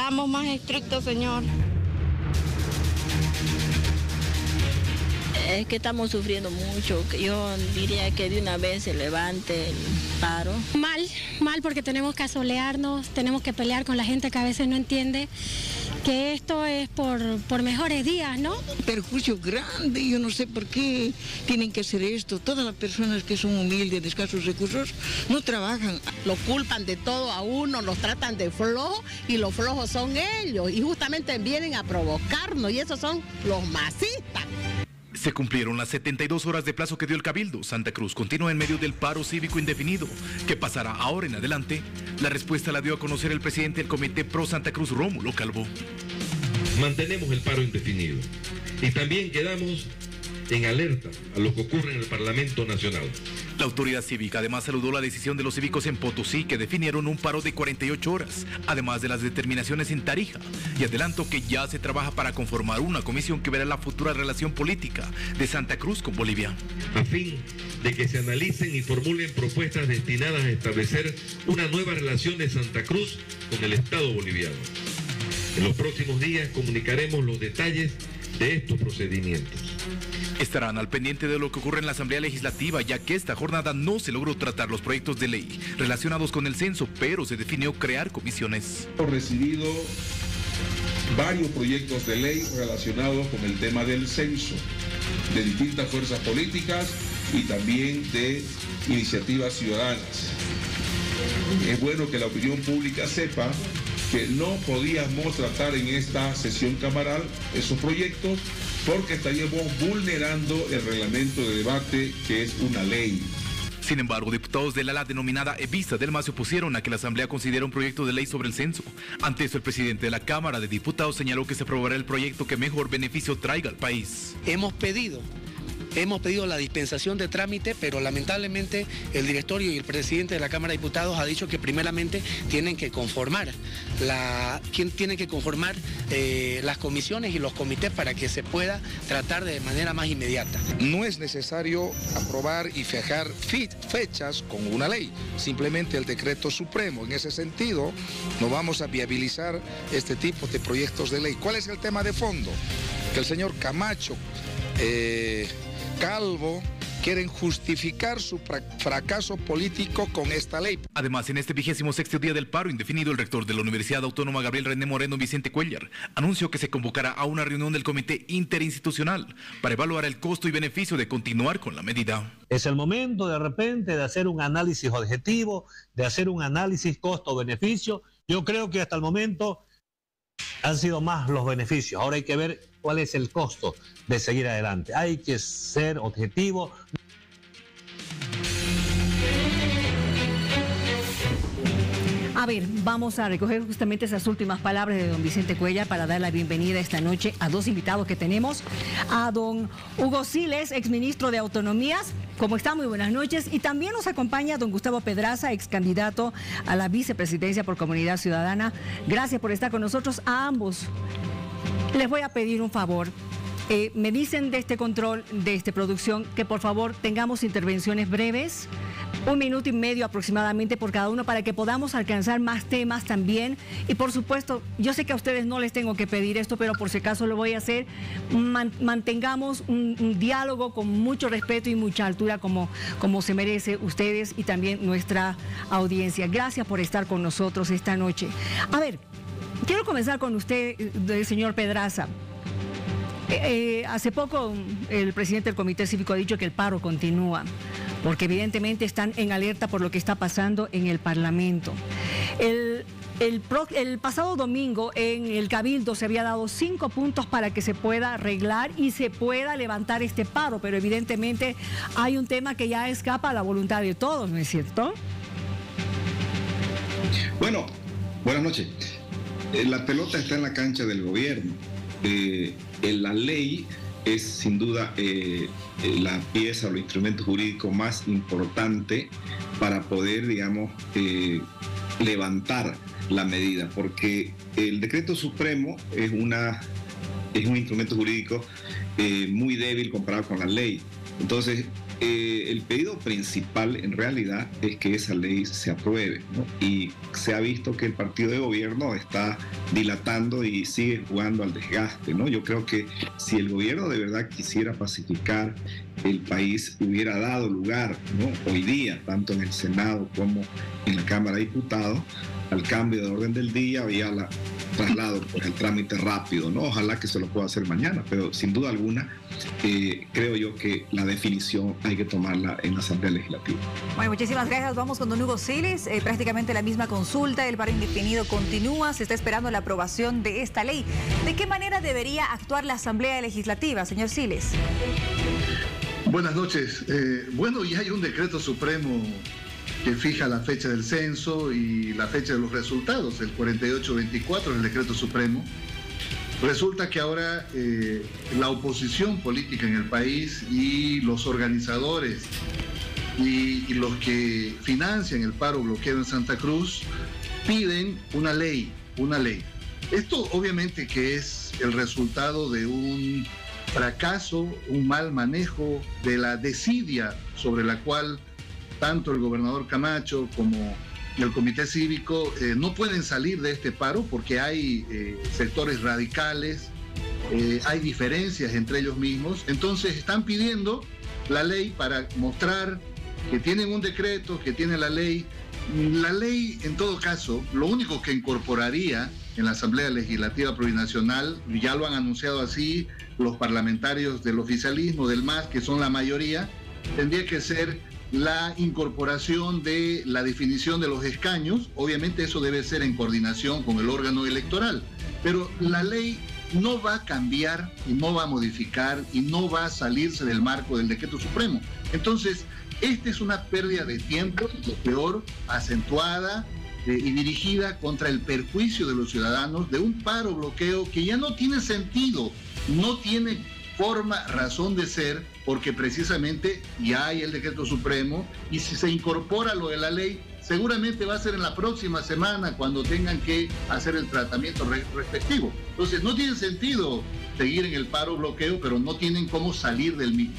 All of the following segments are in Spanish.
Seamos más estrictos, señor. Es que estamos sufriendo mucho. Yo diría que de una vez se levante el paro. Mal porque tenemos que asolearnos, tenemos que pelear con la gente que a veces no entiende que esto es por mejores días, ¿no? Perjuicio grande, yo no sé por qué tienen que hacer esto. Todas las personas que son humildes, de escasos recursos, no trabajan. Lo culpan de todo a uno, los tratan de flojo y los flojos son ellos. Y justamente vienen a provocarnos y esos son los masistas. Se cumplieron las 72 horas de plazo que dio el Cabildo. Santa Cruz continúa en medio del paro cívico indefinido. ¿Qué pasará ahora en adelante? La respuesta la dio a conocer el presidente del Comité Pro Santa Cruz, Rómulo Calvo. Mantenemos el paro indefinido y también quedamos en alerta a lo que ocurre en el Parlamento Nacional. La autoridad cívica además saludó la decisión de los cívicos en Potosí, que definieron un paro de 48 horas, además de las determinaciones en Tarija, y adelanto que ya se trabaja para conformar una comisión que verá la futura relación política de Santa Cruz con Bolivia. A fin de que se analicen y formulen propuestas destinadas a establecer una nueva relación de Santa Cruz con el Estado boliviano. En los próximos días comunicaremos los detalles de estos procedimientos. Estarán al pendiente de lo que ocurre en la Asamblea Legislativa, ya que esta jornada no se logró tratar los proyectos de ley relacionados con el censo, pero se definió crear comisiones. Hemos recibido varios proyectos de ley relacionados con el tema del censo, de distintas fuerzas políticas y también de iniciativas ciudadanas. Es bueno que la opinión pública sepa que no podíamos tratar en esta sesión camaral esos proyectos porque estaríamos vulnerando el reglamento de debate, que es una ley. Sin embargo, diputados del ala denominada Evisa del MAS se opusieron a que la Asamblea considere un proyecto de ley sobre el censo. Ante eso, el presidente de la Cámara de Diputados señaló que se aprobará el proyecto que mejor beneficio traiga al país. Hemos pedido la dispensación de trámite, pero lamentablemente el directorio y el presidente de la Cámara de Diputados ha dicho que primeramente tienen que conformar las comisiones y los comités para que se pueda tratar de manera más inmediata. No es necesario aprobar y fijar fechas con una ley, simplemente el decreto supremo. En ese sentido, no vamos a viabilizar este tipo de proyectos de ley. ¿Cuál es el tema de fondo? Que el señor Camacho, Calvo quieren justificar su fracaso político con esta ley. Además, en este 26º día del paro indefinido, el rector de la Universidad Autónoma Gabriel René Moreno Vicente Cuellar anunció que se convocará a una reunión del Comité Interinstitucional para evaluar el costo y beneficio de continuar con la medida. Es el momento de repente de hacer un análisis objetivo, de hacer un análisis costo-beneficio. Yo creo que hasta el momento han sido más los beneficios. Ahora hay que ver cuál es el costo de seguir adelante. Hay que ser objetivo. A ver, vamos a recoger justamente esas últimas palabras de don Vicente Cuellar para dar la bienvenida esta noche a dos invitados que tenemos. A don Hugo Siles, exministro de Autonomías. ¿Cómo está? Muy buenas noches. Y también nos acompaña don Gustavo Pedraza, ex candidato a la vicepresidencia por Comunidad Ciudadana. Gracias por estar con nosotros. A ambos les voy a pedir un favor. Me dicen de este control, de esta producción, que por favor tengamos intervenciones breves, 1 minuto y medio aproximadamente por cada uno, para que podamos alcanzar más temas también. Y por supuesto, yo sé que a ustedes no les tengo que pedir esto, pero por si acaso lo voy a hacer. Mantengamos un diálogo con mucho respeto y mucha altura, como se merece ustedes y también nuestra audiencia. Gracias por estar con nosotros esta noche. A ver, quiero comenzar con usted, señor Pedraza. Hace poco el presidente del Comité Cívico ha dicho que el paro continúa, porque evidentemente están en alerta por lo que está pasando en el Parlamento. El pasado domingo en el Cabildo se había dado 5 puntos para que se pueda arreglar y se pueda levantar este paro, pero evidentemente hay un tema que ya escapa a la voluntad de todos, ¿no es cierto? Bueno, buenas noches. La pelota está en la cancha del gobierno. La ley es sin duda la pieza o el instrumento jurídico más importante para poder, digamos, levantar la medida, porque el decreto supremo es un instrumento jurídico muy débil comparado con la ley. Entonces, el pedido principal en realidad es que esa ley se apruebe, ¿no? Y se ha visto que el partido de gobierno está dilatando y sigue jugando al desgaste, ¿no? Yo creo que si el gobierno de verdad quisiera pacificar el país, hubiera dado lugar, ¿no?, hoy día, tanto en el Senado como en la Cámara de Diputados, al cambio de orden del día, había la traslado por el trámite rápido, ¿no? Ojalá que se lo pueda hacer mañana, pero sin duda alguna creo yo que la definición hay que tomarla en la Asamblea Legislativa. Bueno, muchísimas gracias. Vamos con don Hugo Siles. Prácticamente la misma consulta, el paro indefinido continúa, se está esperando la aprobación de esta ley. ¿De qué manera debería actuar la Asamblea Legislativa, señor Siles? Buenas noches. Bueno, ya hay un decreto supremo que fija la fecha del censo y la fecha de los resultados, el 4824, el decreto supremo. Resulta que ahora la oposición política en el país y los organizadores y los que financian el paro bloqueo en Santa Cruz piden una ley. Esto obviamente que es el resultado de un fracaso, un mal manejo de la desidia sobre la cual tanto el gobernador Camacho como el comité cívico no pueden salir de este paro porque hay sectores radicales, hay diferencias entre ellos mismos. Entonces están pidiendo la ley para mostrar que tienen un decreto, que tienen la ley. La ley, en todo caso, lo único que incorporaría en la Asamblea Legislativa Plurinacional, ya lo han anunciado así los parlamentarios del oficialismo, del MAS, que son la mayoría, tendría que ser la incorporación de la definición de los escaños. Obviamente eso debe ser en coordinación con el órgano electoral, pero la ley no va a cambiar y no va a modificar y no va a salirse del marco del decreto supremo. Entonces, esta es una pérdida de tiempo, lo peor, acentuada y dirigida contra el perjuicio de los ciudadanos, de un paro bloqueo que ya no tiene sentido, no tiene forma, razón de ser, porque precisamente ya hay el decreto supremo y si se incorpora lo de la ley, seguramente va a ser en la próxima semana cuando tengan que hacer el tratamiento respectivo. Entonces no tiene sentido seguir en el paro bloqueo, pero no tienen cómo salir del mismo.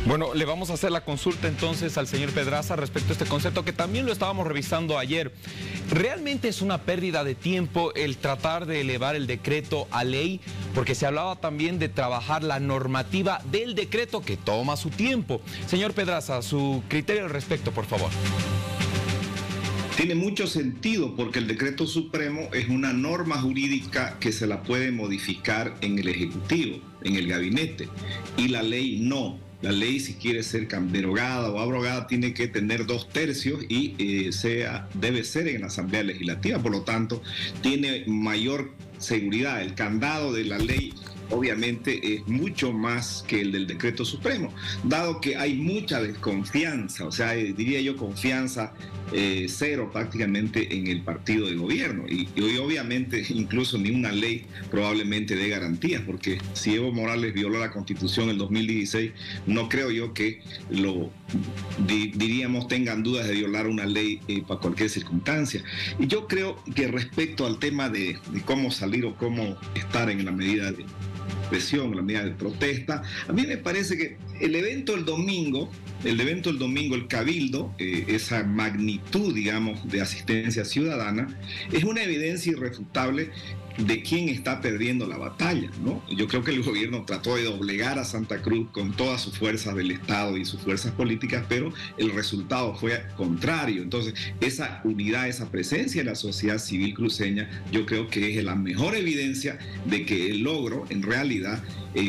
Bueno, le vamos a hacer la consulta entonces al señor Pedraza respecto a este concepto que también lo estábamos revisando ayer. ¿Realmente es una pérdida de tiempo el tratar de elevar el decreto a ley? Porque se hablaba también de trabajar la normativa del decreto que toma su tiempo. Señor Pedraza, su criterio al respecto, por favor. Tiene mucho sentido porque el decreto supremo es una norma jurídica que se la puede modificar en el Ejecutivo, en el gabinete, y la ley no. La ley, si quiere ser derogada o abrogada, tiene que tener 2/3 y debe ser en la Asamblea Legislativa. Por lo tanto, tiene mayor seguridad. El candado de la ley obviamente es mucho más que el del decreto supremo, dado que hay mucha desconfianza, o sea, diría yo confianza cero prácticamente en el partido de gobierno y hoy obviamente incluso ni una ley probablemente dé garantías, porque si Evo Morales violó la Constitución en el 2016, no creo yo que diríamos tengan dudas de violar una ley para cualquier circunstancia. Y yo creo que respecto al tema de cómo salir o cómo estar en la medida de presión, la medida de protesta, a mí me parece que el evento del domingo, el Cabildo, esa magnitud, digamos, de asistencia ciudadana, es una evidencia irrefutable de quién está perdiendo la batalla, ¿no? Yo creo que el gobierno trató de doblegar a Santa Cruz con todas sus fuerzas del Estado y sus fuerzas políticas, pero el resultado fue contrario. Entonces, esa unidad, esa presencia de la sociedad civil cruceña, yo creo que es la mejor evidencia de que el logro, en realidad,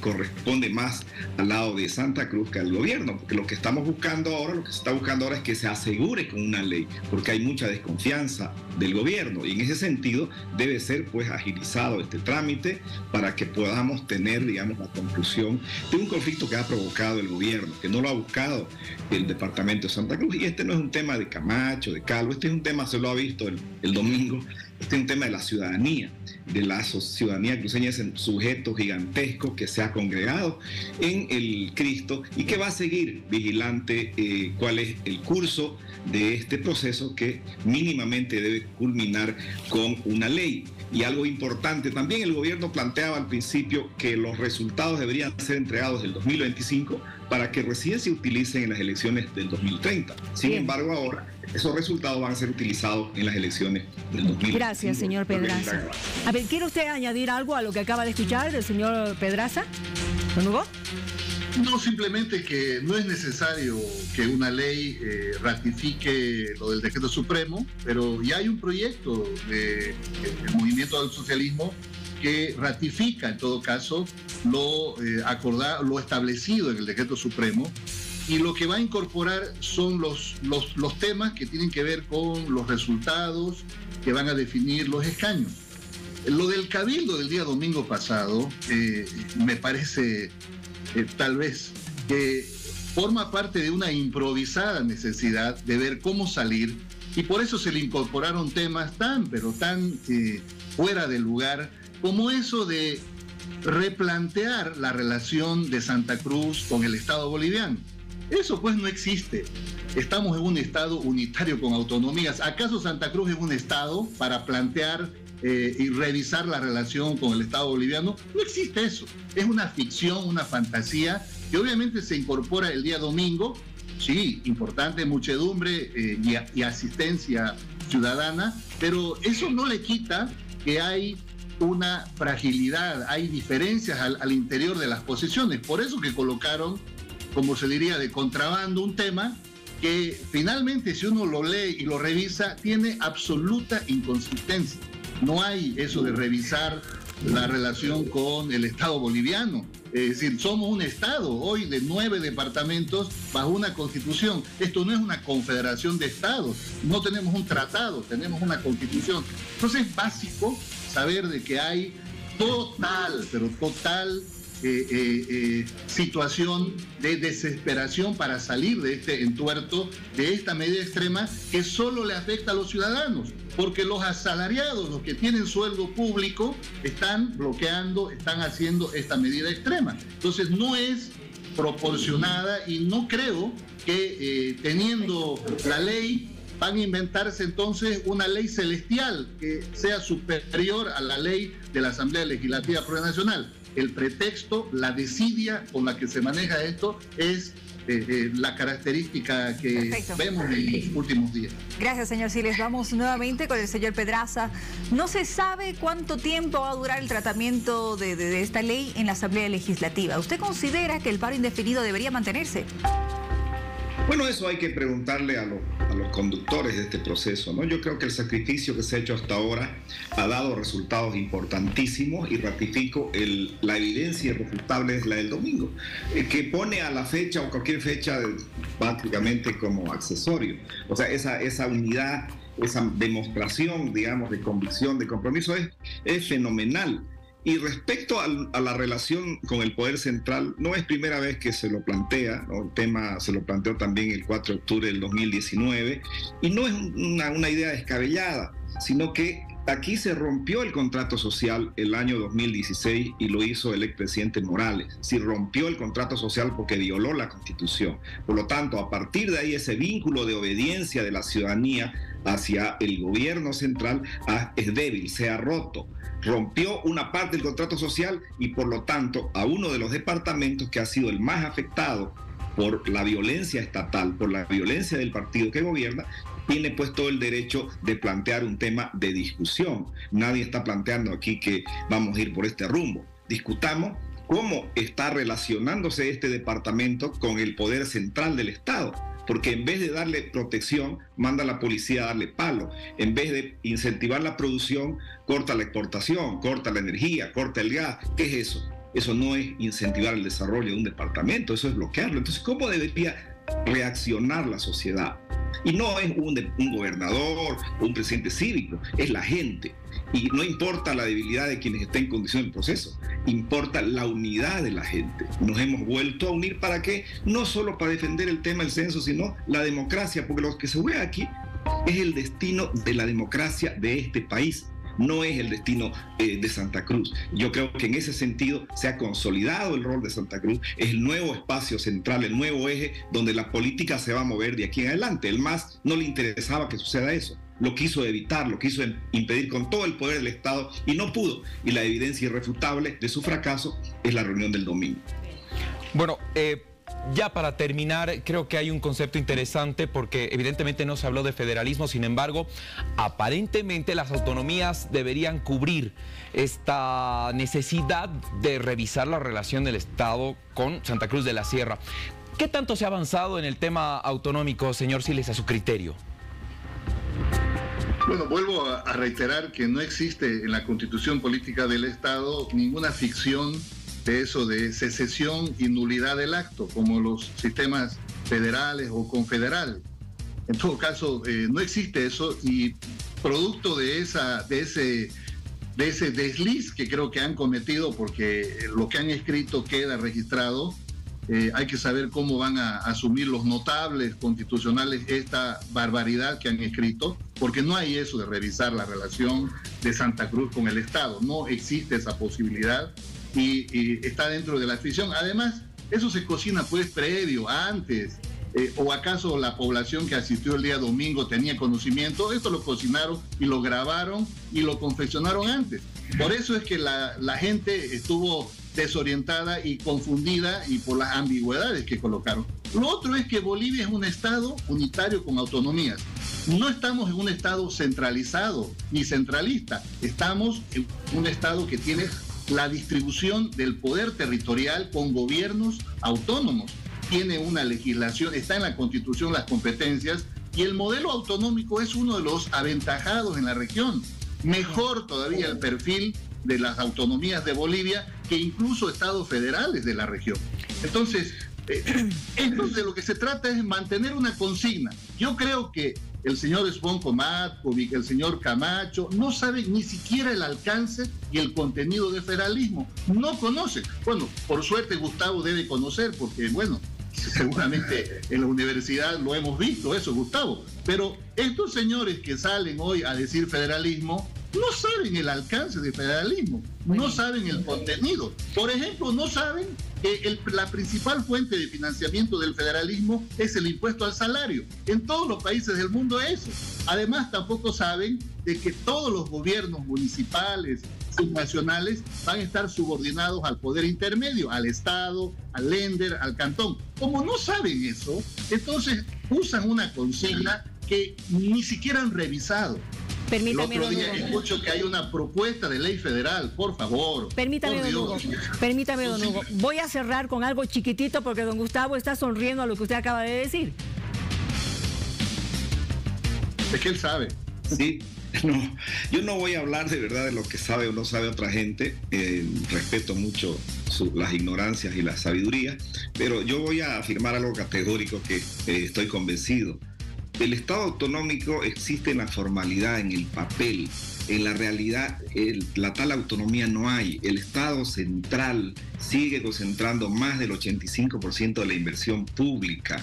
corresponde más al lado de Santa Cruz que al gobierno, porque lo que estamos buscando ahora, lo que se está buscando ahora es que se asegure con una ley, porque hay mucha desconfianza del gobierno y en ese sentido debe ser pues agilizado este trámite para que podamos tener, digamos, la conclusión de un conflicto que ha provocado el gobierno, que no lo ha buscado el departamento de Santa Cruz. Y este no es un tema de Camacho, de Calvo, este es un tema, se lo ha visto el domingo, Este es un tema de la ciudadanía, de la ciudadanía cruceña, es un sujeto gigantesco que se ha congregado en el Cristo y que va a seguir vigilante cuál es el curso de este proceso que mínimamente debe culminar con una ley. Y algo importante, también el gobierno planteaba al principio que los resultados deberían ser entregados del 2025 para que recién se utilicen en las elecciones del 2030. Sin embargo, ahora esos resultados van a ser utilizados en las elecciones del 2025. Gracias, señor Pedraza. A ver, ¿quiere usted añadir algo a lo que acaba de escuchar del señor Pedraza? ¿Don Hugo? No, simplemente que no es necesario que una ley ratifique lo del decreto supremo, pero ya hay un proyecto del Movimiento del Socialismo que ratifica en todo caso lo establecido en el decreto supremo, y lo que va a incorporar son los temas que tienen que ver con los resultados que van a definir los escaños. Lo del cabildo del día domingo pasado me parece tal vez que forma parte de una improvisada necesidad de ver cómo salir, y por eso se le incorporaron temas tan fuera de lugar como eso de replantear la relación de Santa Cruz con el Estado boliviano. Eso pues no existe. Estamos en un Estado unitario con autonomías. ¿Acaso Santa Cruz es un Estado para plantear y revisar la relación con el Estado boliviano? No existe eso. Es una ficción, una fantasía que obviamente se incorpora el día domingo. Sí, importante muchedumbre y asistencia ciudadana, pero eso no le quita que hay una fragilidad, hay diferencias al interior de las posiciones. Por eso que colocaron, como se diría, de contrabando un tema que finalmente, si uno lo lee y lo revisa, tiene absoluta inconsistencia. No hay eso de revisar la relación con el Estado boliviano. Es decir, somos un Estado hoy de 9 departamentos bajo una constitución. Esto no es una confederación de Estados. No tenemos un tratado, tenemos una constitución. Entonces es básico saber de que hay total situación de desesperación para salir de este entuerto, de esta medida extrema que solo le afecta a los ciudadanos, porque los asalariados, los que tienen sueldo público, están bloqueando, están haciendo esta medida extrema. Entonces no es proporcionada, y no creo que teniendo la ley van a inventarse entonces una ley celestial que sea superior a la ley de la Asamblea Legislativa Plurinacional. El pretexto, la desidia con la que se maneja esto es la característica que vemos en los últimos días. Gracias, señor Siles. Vamos nuevamente con el señor Pedraza. No se sabe cuánto tiempo va a durar el tratamiento de esta ley en la Asamblea Legislativa. ¿Usted considera que el paro indefinido debería mantenerse? Bueno, eso hay que preguntarle a los conductores de este proceso, ¿no? Yo creo que el sacrificio que se ha hecho hasta ahora ha dado resultados importantísimos, y ratifico la evidencia irrefutable es la del domingo, que pone a la fecha o cualquier fecha prácticamente como accesorio. O sea, esa unidad, esa demostración, digamos, de convicción, de compromiso es fenomenal. Y respecto a la relación con el Poder Central, no es primera vez que se lo plantea, ¿no? El tema se lo planteó también el 4 de octubre del 2019, y no es una idea descabellada, sino que aquí se rompió el contrato social el año 2016 y lo hizo el expresidente Morales. Sí, rompió el contrato social porque violó la Constitución. Por lo tanto, a partir de ahí, ese vínculo de obediencia de la ciudadanía hacia el gobierno central es débil, se ha roto. Rompió una parte del contrato social y por lo tanto a uno de los departamentos que ha sido el más afectado por la violencia estatal, por la violencia del partido que gobierna, tiene pues todo el derecho de plantear un tema de discusión. Nadie está planteando aquí que vamos a ir por este rumbo. Discutamos cómo está relacionándose este departamento con el poder central del Estado. Porque en vez de darle protección, manda a la policía a darle palo. En vez de incentivar la producción, corta la exportación, corta la energía, corta el gas. ¿Qué es eso? Eso no es incentivar el desarrollo de un departamento, eso es bloquearlo. Entonces, ¿cómo debería reaccionar la sociedad? Y no es un gobernador o un presidente cívico, es la gente. Y no importa la debilidad de quienes estén en condición del proceso, importa la unidad de la gente. Nos hemos vuelto a unir, ¿para qué? No solo para defender el tema del censo, sino la democracia, porque lo que se juega aquí es el destino de la democracia de este país. No es el destino de Santa Cruz. Yo creo que en ese sentido se ha consolidado el rol de Santa Cruz, es el nuevo espacio central, el nuevo eje donde la política se va a mover de aquí en adelante. El MAS no le interesaba que suceda eso, lo quiso evitar, lo quiso impedir con todo el poder del Estado y no pudo. Y la evidencia irrefutable de su fracaso es la reunión del domingo. Bueno, ya para terminar, creo que hay un concepto interesante porque evidentemente no se habló de federalismo, sin embargo, aparentemente las autonomías deberían cubrir esta necesidad de revisar la relación del Estado con Santa Cruz de la Sierra. ¿Qué tanto se ha avanzado en el tema autonómico, señor Siles, a su criterio? Bueno, vuelvo a reiterar que no existe en la Constitución Política del Estado ninguna ficción de eso de secesión y nulidad del acto, como los sistemas federales o confederales. En todo caso, no existe eso, y producto de ese desliz que creo que han cometido, porque lo que han escrito queda registrado, hay que saber cómo van a asumir los notables constitucionales esta barbaridad que han escrito, porque no hay eso de revisar la relación de Santa Cruz con el Estado, no existe esa posibilidad. Y está dentro de la ficción. Además, eso se cocina pues previo, antes, o acaso la población que asistió el día domingo tenía conocimiento. Esto lo cocinaron y lo grabaron y lo confeccionaron antes. Por eso es que la gente estuvo desorientada y confundida y por las ambigüedades que colocaron. Lo otro es que Bolivia es un estado unitario con autonomías. No estamos en un estado centralizado ni centralista. Estamos en un estado que tiene la distribución del poder territorial con gobiernos autónomos. Tiene una legislación, está en la Constitución las competencias, y el modelo autonómico es uno de los aventajados en la región. Mejor todavía el perfil de las autonomías de Bolivia que incluso estados federales de la región. Entonces, de lo que se trata es mantener una consigna. Yo creo que el señor Svonko Matkovic, el señor Camacho, no saben ni siquiera el alcance y el contenido del federalismo. No conocen. Bueno, por suerte Gustavo debe conocer, porque, bueno, seguramente en la universidad lo hemos visto eso, Gustavo. Pero estos señores que salen hoy a decir federalismo no saben el alcance del federalismo, no saben el contenido. Por ejemplo, no saben que la principal fuente de financiamiento del federalismo es el impuesto al salario. En todos los países del mundo es eso. Además, tampoco saben de que todos los gobiernos municipales, subnacionales, van a estar subordinados al poder intermedio, al Estado, al Länder, al cantón. Como no saben eso, entonces usan una consigna que ni siquiera han revisado. Permítame, el otro día don Hugo. Escucho que hay una propuesta de ley federal, por favor. Permítame, don Hugo. Permítame, don Hugo. Voy a cerrar con algo chiquitito porque don Gustavo está sonriendo a lo que usted acaba de decir. Es que él sabe. Sí, no, yo no voy a hablar de verdad de lo que sabe o no sabe otra gente. Respeto mucho las ignorancias y la sabiduría, pero yo voy a afirmar algo categórico que estoy convencido. El Estado autonómico existe en la formalidad, en el papel. En la realidad, la tal autonomía no hay. El Estado central sigue concentrando más del 85% de la inversión pública.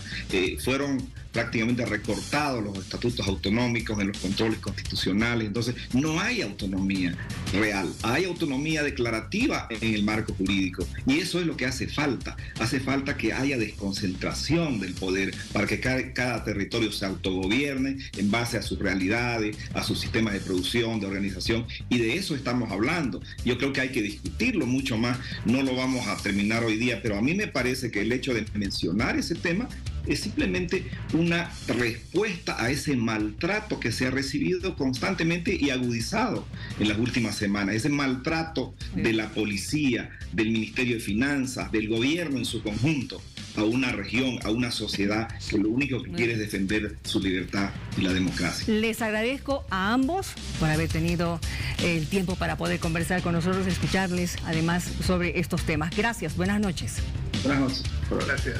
Fueron prácticamente recortados los estatutos autonómicos en los controles constitucionales. Entonces, no hay autonomía real. Hay autonomía declarativa en el marco jurídico. Y eso es lo que hace falta. Hace falta que haya desconcentración del poder para que cada territorio se autogobierne en base a sus realidades, a sus sistemas de producción, de organización. Y de eso estamos hablando. Yo creo que hay que discutirlo mucho más. No lo vamos a terminar hoy día, pero a mí me parece que el hecho de mencionar ese tema es simplemente una respuesta a ese maltrato que se ha recibido constantemente y agudizado en las últimas semanas. Ese maltrato de la policía, del Ministerio de Finanzas, del gobierno en su conjunto, a una región, a una sociedad que lo único que quiere es defender su libertad y la democracia. Les agradezco a ambos por haber tenido el tiempo para poder conversar con nosotros, escucharles además sobre estos temas. Gracias, buenas noches. Buenas noches. Gracias.